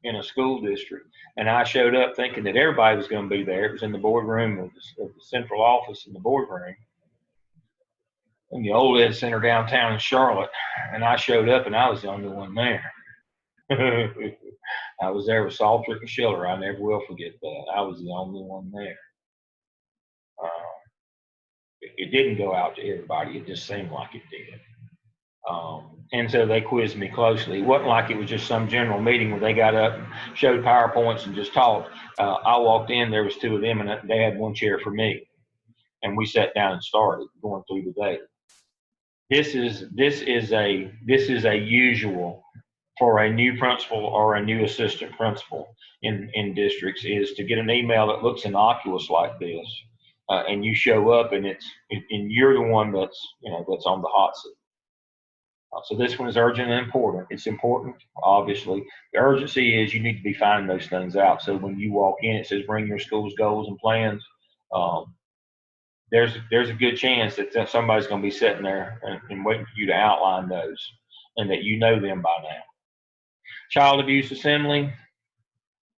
in a school district, and I showed up thinking that everybody was going to be there. It was in the boardroom of the central office in the boardroom in the old Ed Center downtown in Charlotte, and I showed up and I was the only one there. I was there with Saltrick and Schiller. I never will forget that. I was the only one there. It didn't go out to everybody. It just seemed like it did. And so they quizzed me closely. It wasn't like it was just some general meeting where they got up, showed PowerPoints, and just talked. I walked in, there was two of them, and they had one chair for me. And we sat down and started going through the data. This is a usual for a new principal or a new assistant principal in districts, is to get an email that looks innocuous like this, and you show up and you're the one that's on the hot seat. So this one is urgent and important. It's important, obviously. The urgency is you need to be finding those things out. So when you walk in, it says bring your school's goals and plans. There's a good chance that somebody's going to be sitting there and waiting for you to outline those, and that you know them by now. Child Abuse Assembly.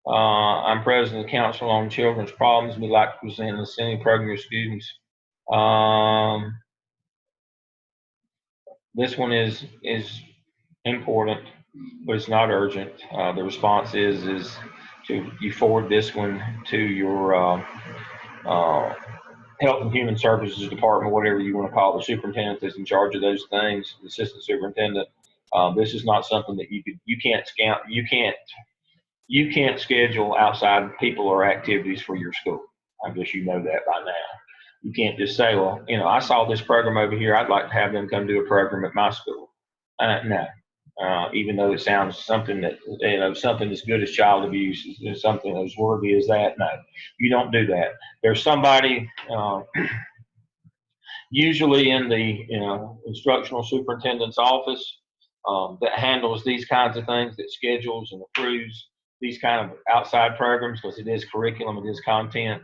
I'm president of the Council on Children's Problems. We'd like to present an assembly program to students. This one is important, but it's not urgent. The response is you forward this one to your Health and Human Services Department, whatever you want to call it, the superintendent that's in charge of those things, the assistant superintendent. This is not something that you can't scout, you can't schedule outside people or activities for your school. I guess you know that by now. You can't just say, well, I saw this program over here. I'd like to have them come do a program at my school. No. Even though it sounds something that, something as good as child abuse is something as worthy as that. No, you don't do that. There's somebody, usually in the, instructional superintendent's office, that handles these kinds of things, that schedules and approves these kind of outside programs, because it is curriculum, it is content.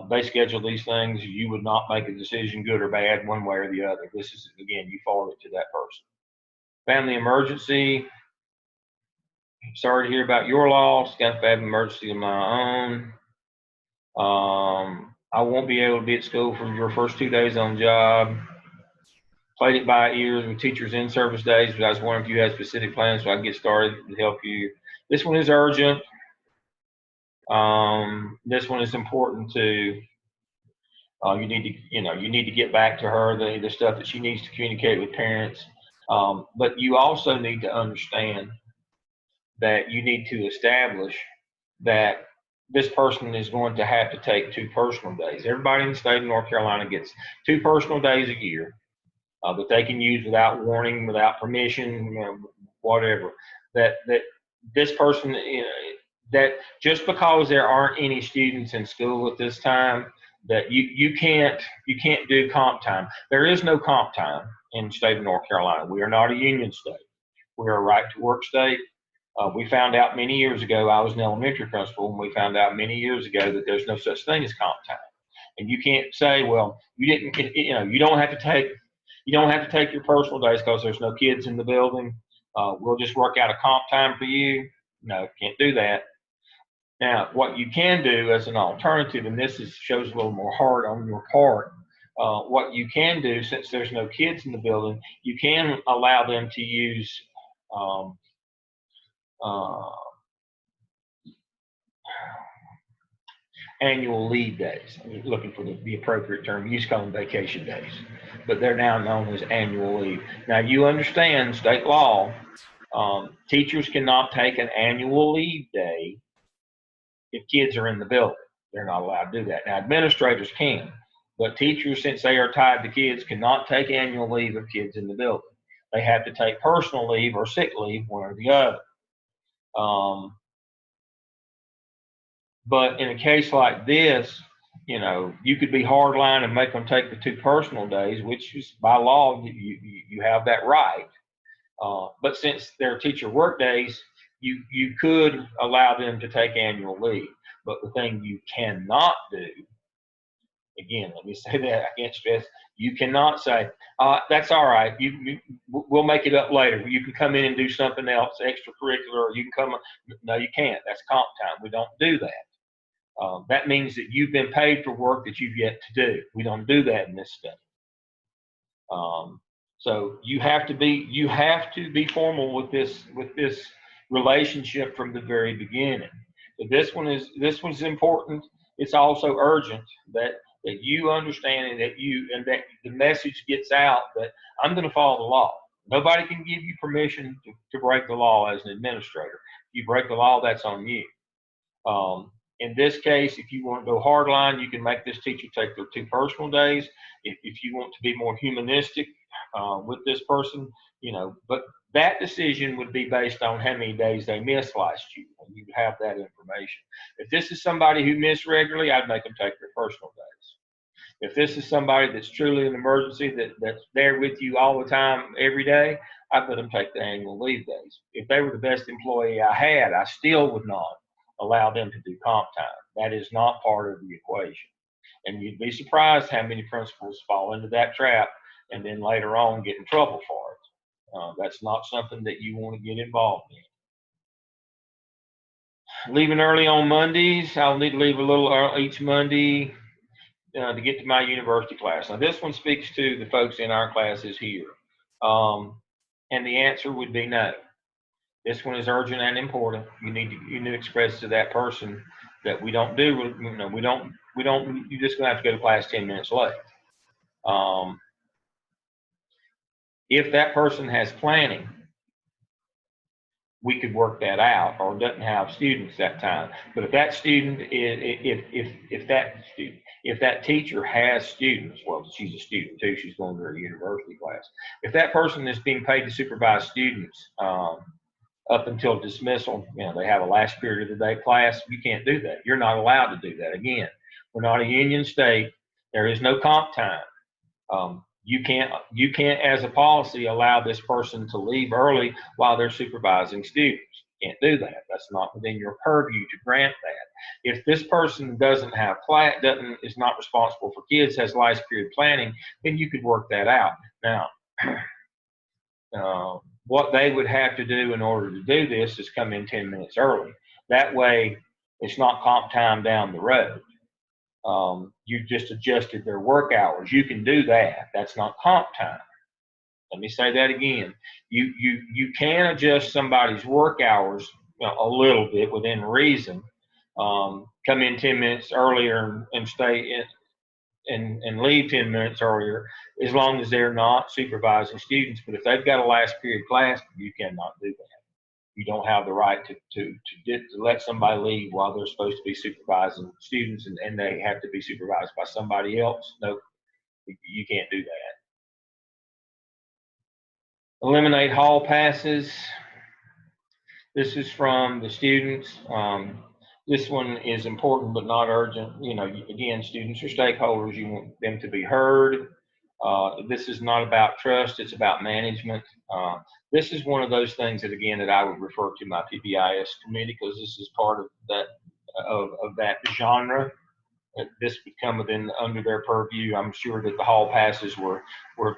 They schedule these things. You would not make a decision, good or bad, one way or the other. This is, again, you forward it to that person. Family emergency. Sorry to hear about your loss. Got a family emergency of my own. I won't be able to be at school for your first 2 days on the job. Played it by ears with teachers in service days, but I was wondering if you had specific plans so I can get started to help you. This one is urgent. This one is important too. You need to get back to her the stuff that she needs to communicate with parents. But you also need to understand that you need to establish that this person is going to have to take 2 personal days. Everybody in the state of North Carolina gets 2 personal days a year that they can use without warning, without permission, whatever. That this person, that just because there aren't any students in school at this time, that you can't do comp time. There is no comp time in the state of North Carolina. We are not a union state. We are a right to work state. We found out many years ago, I was an elementary principal, and we found out many years ago that there's no such thing as comp time. And you can't say, well, you didn't, you don't have to take your personal days because there's no kids in the building. We'll just work out a comp time for you. No, can't do that. Now, what you can do as an alternative, and this shows a little more heart on your part, what you can do, since there's no kids in the building, you can allow them to use annual leave days. I'm looking for the appropriate term. We used to call them vacation days, but they're now known as annual leave. Now, you understand state law, teachers cannot take an annual leave day if kids are in the building. They're not allowed to do that. Now, administrators can, but teachers, since they are tied to kids, cannot take annual leave of kids in the building. They have to take personal leave or sick leave, one or the other. But in a case like this, you could be hardline and make them take the 2 personal days, which is by law, you have that right. But since they're teacher work days, you could allow them to take annual leave. But the thing you cannot do, again, let me say that, I can't stress, you cannot say, that's all right, we'll make it up later. You can come in and do something else, extracurricular, or you can come. No, you can't. That's comp time. We don't do that. That means that you've been paid for work that you've yet to do. We don't do that in this state. So you have to be formal with this relationship from the very beginning. So this one's important. It's also urgent that you understand and that the message gets out that I'm going to follow the law. Nobody can give you permission to break the law as an administrator. If you break the law, that's on you. In this case, if you want to go hardline, you can make this teacher take their 2 personal days. If you want to be more humanistic with this person, but that decision would be based on how many days they missed last year, and you have that information. If this is somebody who missed regularly, I'd make them take their personal days. If this is somebody that's truly an emergency, that's there with you all the time, every day, I'd let them take the annual leave days. If they were the best employee I had, I still would not allow them to do comp time. That is not part of the equation. And you'd be surprised how many principals fall into that trap and then later on get in trouble for it. That's not something that you want to get involved in. Leaving early on Mondays. I'll need to leave a little early each Monday to get to my university class. Now, this one speaks to the folks in our classes here. And the answer would be no. This one is urgent and important. You need to express to that person that we don't do, you're just gonna have to go to class 10 minutes late. If that person has planning, we could work that out, or doesn't have students that time. But if that student if that teacher has students, well, she's a student too, she's going to her university class. If that person is being paid to supervise students up until dismissal, they have a last period of the day class, you can't do that. You're not allowed to do that. Again, we're not a union state. There is no comp time. You can't, as a policy, allow this person to leave early while they're supervising students. You can't do that. That's not within your purview to grant that. If this person doesn't have is not responsible for kids, has last period planning, then you could work that out. Now, what they would have to do in order to do this is come in 10 minutes early. That way, it's not comp time down the road. You just adjusted their work hours. You can do that. That's not comp time. Let me say that again. You can adjust somebody's work hours a little bit within reason. Come in 10 minutes earlier and stay in and leave 10 minutes earlier, as long as they're not supervising students. But if they've got a last period class, you cannot do that. You don't have the right to let somebody leave while they're supposed to be supervising students, and they have to be supervised by somebody else. No, you can't do that. Eliminate hall passes. This is from the students. This one is important but not urgent. Again, students are stakeholders. You want them to be heard. This is not about trust, it's about management. This is one of those things that I would refer to my PBIS committee, because this is part of that genre. This would come under their purview. I'm sure that the hall passes were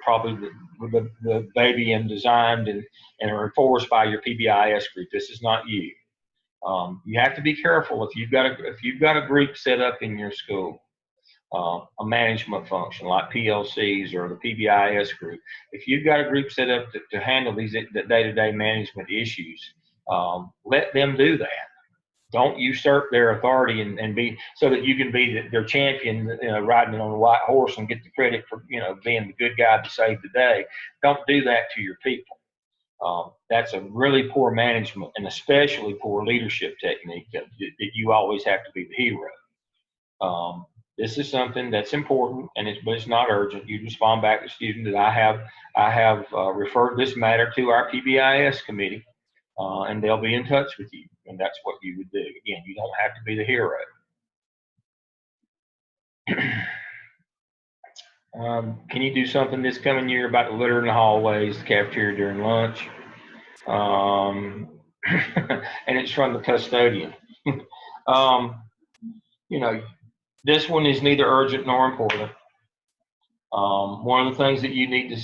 probably the baby and designed and are enforced by your PBIS group. This is not you. You have to be careful if you've got a group set up in your school. A management function like PLCs or the PBIS group. If you've got a group set up to handle these day-to-day management issues, let them do that. Don't usurp their authority and be so that you can be their champion, riding on a white horse and get the credit for being the good guy to save the day. Don't do that to your people. That's a really poor management and especially poor leadership technique that you always have to be the hero. This is something that's important, but it's not urgent. You respond back to the student that I have referred this matter to our PBIS committee, and they'll be in touch with you. And that's what you would do. Again, you don't have to be the hero. Can you do something this coming year about the litter in the hallways, the cafeteria during lunch? And it's from the custodian. This one is neither urgent nor important. One of the things that you need to,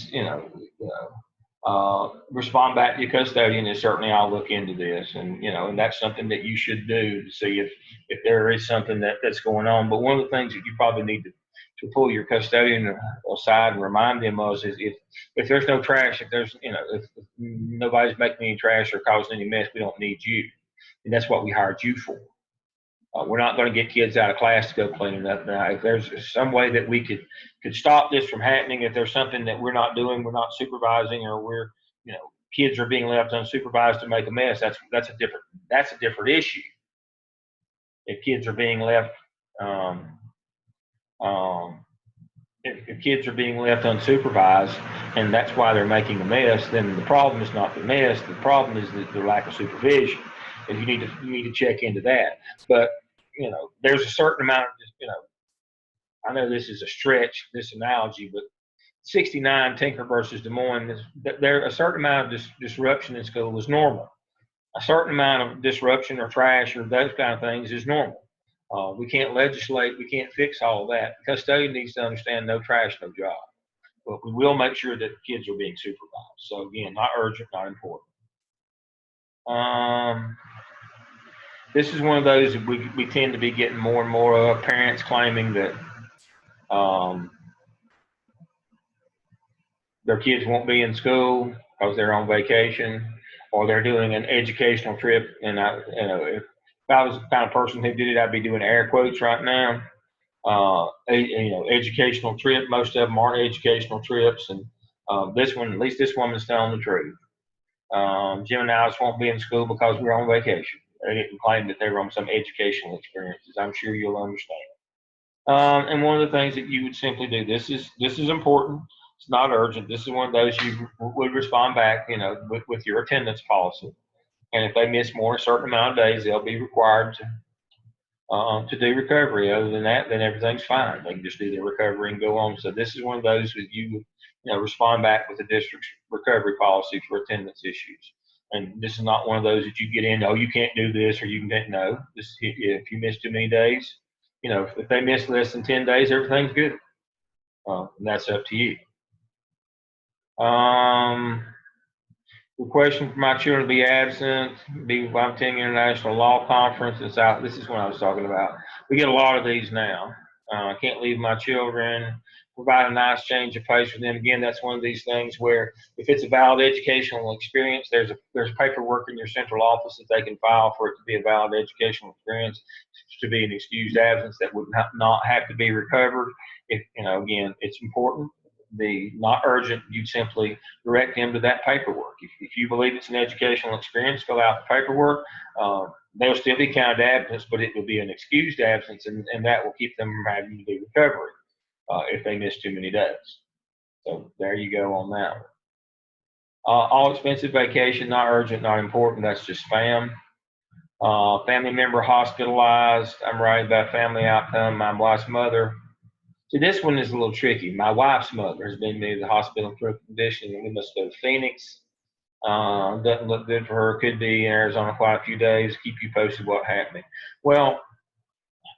respond back to your custodian is certainly I'll look into this, and that's something that you should do to see if there is something that's going on. But one of the things that you probably need to pull your custodian aside and remind them of is if there's no trash, if nobody's making any trash or causing any mess, we don't need you, and that's what we hired you for. We're not going to get kids out of class to go clean it up. Now, if there's some way that we could stop this from happening, if there's something that we're not doing, we're not supervising, or kids are being left unsupervised to make a mess, that's a different issue. If kids are being left, if kids are being left unsupervised, and that's why they're making a mess, then the problem is not the mess. The problem is the lack of supervision, and you need to check into that. But there's a certain amount of I know this is a stretch, this analogy, but 69 Tinker versus Des Moines, a certain amount of disruption in school is normal. A certain amount of disruption or trash or those kind of things is normal. We can't legislate, we can't fix all of that. The custodian needs to understand no trash, no job. But we will make sure that kids are being supervised. So again, not urgent, not important. This is one of those that we tend to be getting more and more of, parents claiming that their kids won't be in school because they're on vacation, or they're doing an educational trip. And if I was the kind of person who did it, I'd be doing air quotes right now. Educational trip. Most of them aren't educational trips, and this one, at least this woman's telling the truth. Jim and Alice won't be in school because we're on vacation. They didn't claim that they were on some educational experiences. I'm sure you'll understand. And one of the things that you would simply do, this is important. It's not urgent. This is one of those you would respond back, with your attendance policy. And if they miss more than a certain amount of days, they'll be required to do recovery. Other than that, then everything's fine. They can just do their recovery and go on. So this is one of those that you would, respond back with the district's recovery policy for attendance issues. And this is not one of those that you get in, oh, you can't do this or you can no. This, if you miss too many days, if they miss less than 10 days, everything's good. And that's up to you. Requesting for my children to be absent, be attending international law conference. This is what I was talking about. We get a lot of these now. I can't leave my children. Provide a nice change of pace for them. Again, that's one of these things where if it's a valid educational experience, there's paperwork in your central office that they can file for it to be a valid educational experience, to be an excused absence that would not have to be recovered. If again, it's important. The not urgent, you'd simply direct them to that paperwork. If you believe it's an educational experience, fill out the paperwork. They'll still be counted absence, but it will be an excused absence, and that will keep them from having to do recovery if they miss too many days. So there you go on that one. All expensive vacation, not urgent, not important. That's just FAM. Family member hospitalized. I'm writing about family outcome. My wife's mother. See, this one is a little tricky. My wife's mother has been moved to the hospital in critical condition, and we must go to Phoenix. Doesn't look good for her. Could be in Arizona quite a few days. Keep you posted what happened. Well,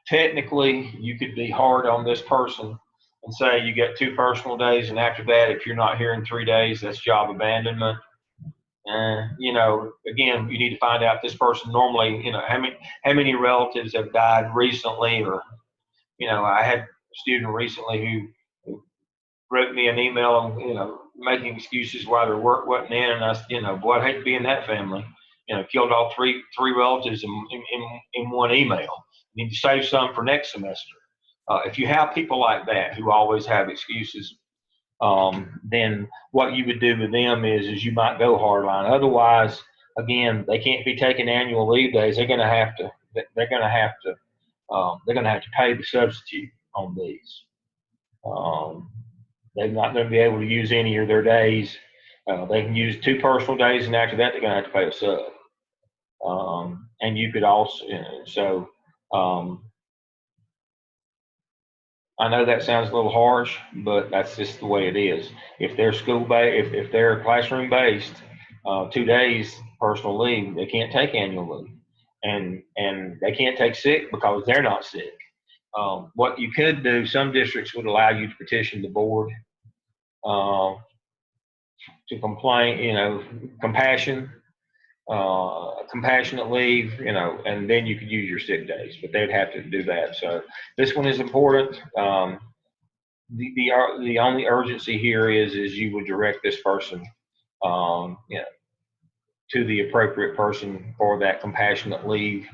technically, you could be hard on this person and say you get 2 personal days, and after that, if you're not here in 3 days, that's job abandonment. Again, you need to find out this person normally, how many relatives have died recently, or I had a student recently who wrote me an email, making excuses why their work wasn't in, and I said, boy, I'd hate to be in that family. Killed all three relatives in one email. You need to save some for next semester. If you have people like that who always have excuses, then what you would do with them is you might go hardline. Otherwise, again, they can't be taking annual leave days. They're going to have to. They're going to have to. They're going to have to pay the substitute on these. They're not going to be able to use any of their days. They can use 2 personal days, and after that, they're going to have to pay a sub. And you could also, I know that sounds a little harsh, but that's just the way it is. If they're if they're classroom based, 2 days personal leave, they can't take annual leave, and they can't take sick because they're not sick. What you could do, some districts would allow you to petition the board to complain, compassionate leave, and then you could use your sick days, but they'd have to do that. So this one is important. The only urgency here is you would direct this person, to the appropriate person for that compassionate leave.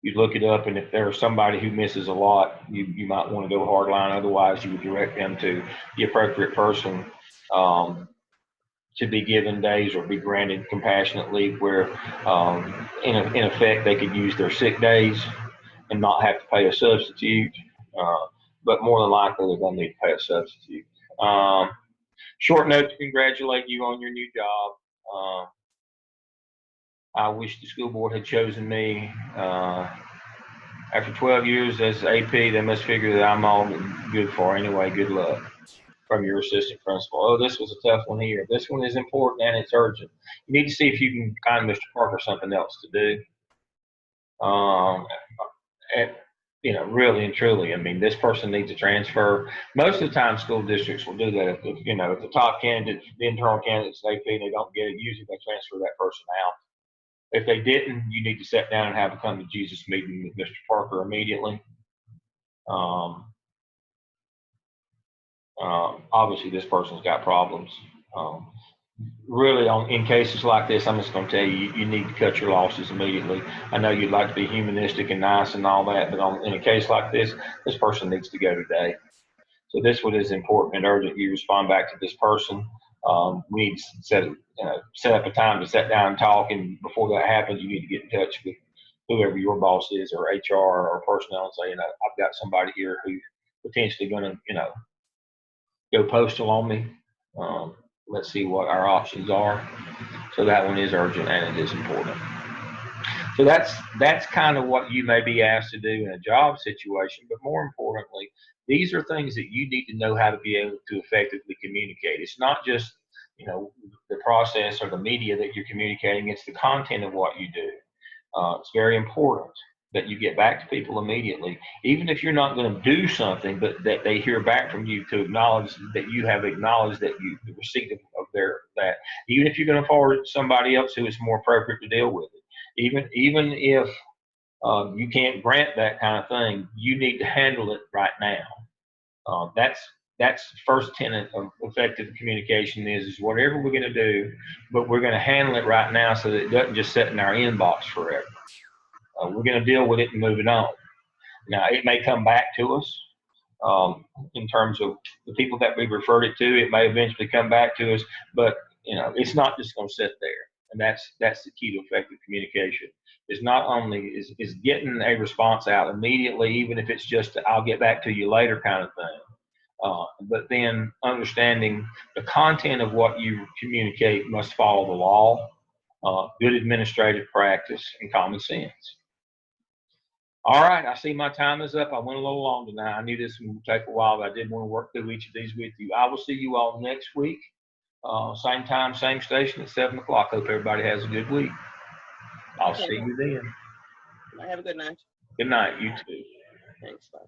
You look it up, and if there's somebody who misses a lot, you might want to go hard line. Otherwise, you would direct them to the appropriate person to be given days or be granted compassionate leave where, in effect, they could use their sick days and not have to pay a substitute. But more than likely, they're going to need to pay a substitute. Short note to congratulate you on your new job. I wish the school board had chosen me. After 12 years as AP, they must figure that I'm all good for. Anyway, good luck. From your assistant principal. Oh, this was a tough one here. This one is important and it's urgent. You need to see if you can find Mr. Parker something else to do. And, really and truly, I mean, this person needs a transfer. Most of the time, school districts will do that. If the top candidates, the internal candidates, AP, they don't get it, usually they transfer that person out. If they didn't, you need to sit down and have a come to Jesus meeting with Mr. Parker immediately. Obviously, this person's got problems. really in cases like this, I'm just going to tell you, you need to cut your losses immediately. I know you'd like to be humanistic and nice and all that, but in a case like this person needs to go today. So this one is important and urgent. You respond back to this person. We need to set up a time to sit down and talk. And before that happens, you need to get in touch with whoever your boss is, or HR, or personnel, and say, I've got somebody here who's potentially going to, go postal on me. Um, let's see what our options are. So that one is urgent and it is important. So that's kind of what you may be asked to do in a job situation, but more importantly, these are things that you need to know how to be able to effectively communicate. It's not just the process or the media that you're communicating; it's the content of what you do. It's very important that you get back to people immediately, even if you're not going to do something, but that they hear back from you to acknowledge that you have acknowledged that you the receipt of their that. Even if you're going to forward it to somebody else who is more appropriate to deal with it, even if you can't grant that kind of thing, you need to handle it right now. That's the first tenet of effective communication is whatever we're going to do, but we're going to handle it right now so that it doesn't just sit in our inbox forever. We're going to deal with it and move it on. Now, it may come back to us in terms of the people that we've referred it to. It may eventually come back to us, but it's not just going to sit there. And that's the key to effective communication. Is not only is getting a response out immediately, even if it's just I'll get back to you later kind of thing. But then understanding the content of what you communicate must follow the law, good administrative practice, and common sense. All right, I see my time is up. I went a little long tonight. I knew this would take a while, but I did want to work through each of these with you. I will see you all next week. Same time, same station at 7 o'clock. Hope everybody has a good week. I'll see you then. Have a good night. Good night. You too. Thanks. Bye.